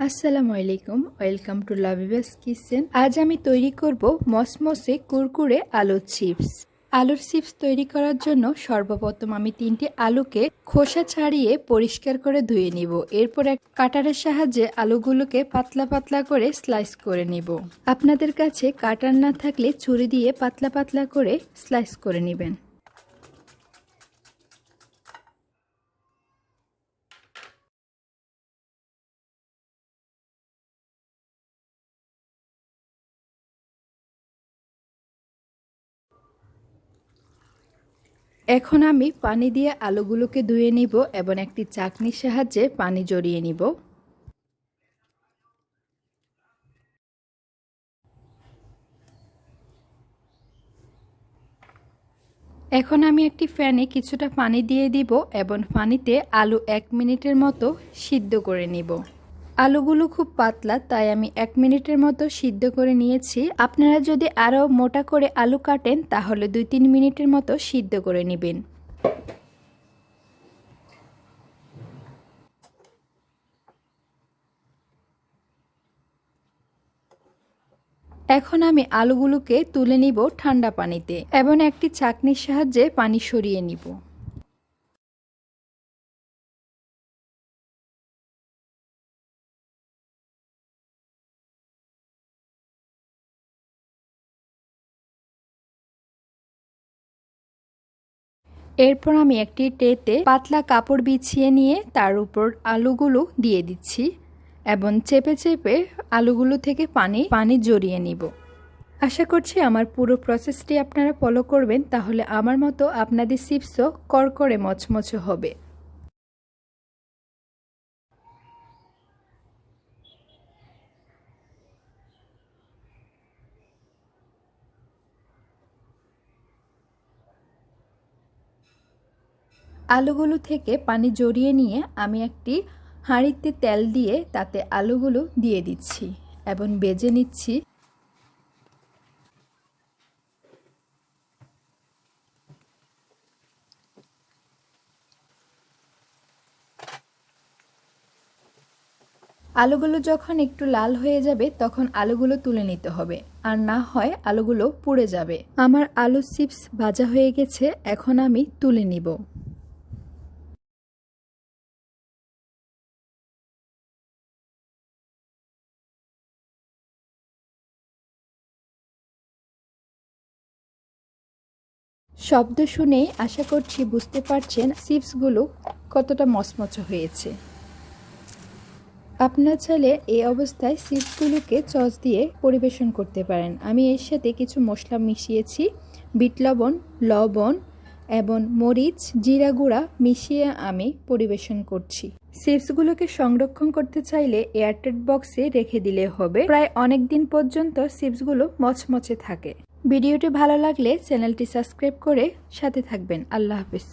আসসালামু আলাইকুম, welcome to লাবিবাস kitchen. আজ আমি তৈরি করব মসমসে কুরকুরে আলুর চিপস। আলুর চিপস তৈরি করার জন্য সর্বপ্রথম আমি 3টি আলুকে খোসা ছাড়িয়ে পরিষ্কার করে ধুয়ে নিব। এরপর এক কাটারের সাহায্যে আলুগুলোকে পাতলা পাতলা করে স্লাইস করে নিব। আপনাদের কাছে কাটার না থাকলে ছুরি দিয়ে পাতলা পাতলা করে স্লাইস করে নেবেন। এখন আমি পানি দিয়ে আলুগুলোকে ধুয়ে নিব এবং একটি চাকনির সাহায্যে পানি জড়িয়ে নিব। এখন আমি একটি প্যানে কিছুটা পানি দিয়ে দিব এবং পানিতে আলু 1 মিনিটের মতো সিদ্ধ করে নিব। আলুগুলো খুব পাতলা, তাই আমি 1 মিনিটের মতো সিদ্ধ করে নিয়েছি। আপনারা যদি আরও মোটা করে আলু কাটেন তাহলে 2-3 মিনিটের মতো সিদ্ধ করে নেবেন। এখন আমি আলুগুলোকে তুলে নিব ঠান্ডা পানিতে এবং একটি ছাঁকনির সাহায্যে পানি সরিয়ে নিব। এরপর আমি একটি ট্রেতে পাতলা কাপড় বিছিয়ে নিয়ে তার উপর আলুগুলো দিয়ে দিচ্ছি এবং চেপে চেপে আলুগুলো থেকে পানি জড়িয়ে নিব। আশা করছি আমার পুরো প্রসেসটি আপনারা ফলো করবেন, তাহলে আমার মতো আপনাদের চিপসও করকরে মচমচে হবে। আলুগুলো থেকে পানি জড়িয়ে নিয়ে আমি একটি হাঁড়িতে তেল দিয়ে তাতে আলুগুলো দিয়ে দিচ্ছি এবং ভেজে নিচ্ছি। আলুগুলো যখন একটু লাল হয়ে যাবে তখন আলুগুলো তুলে নিতে হবে, আর না হয় আলুগুলো পুড়ে যাবে। আমার আলু চিপস ভাজা হয়ে গেছে, এখন আমি তুলে নিব। শব্দ শুনেই আশা করছি বুঝতে পারছেন চিপসগুলো কতটা মচমচে হয়েছে। আপনার চাইলে এই অবস্থায় চিপসগুলোকে সস দিয়ে পরিবেশন করতে পারেন। আমি এর সাথে কিছু মশলা মিশিয়েছি, বিট লবণ, লবণ এবং মরিচ, জিরা গুঁড়া মিশিয়ে আমি পরিবেশন করছি। চিপসগুলোকে সংরক্ষণ করতে চাইলে এয়ারটাইট বক্সে রেখে দিলে হবে। প্রায় অনেক দিন পর্যন্ত চিপসগুলো মচমচে থাকে। ভিডিওটি ভালো লাগলে চ্যানেলটি সাবস্ক্রাইব করে সাথে থাকবেন। আল্লাহ হাফেজ।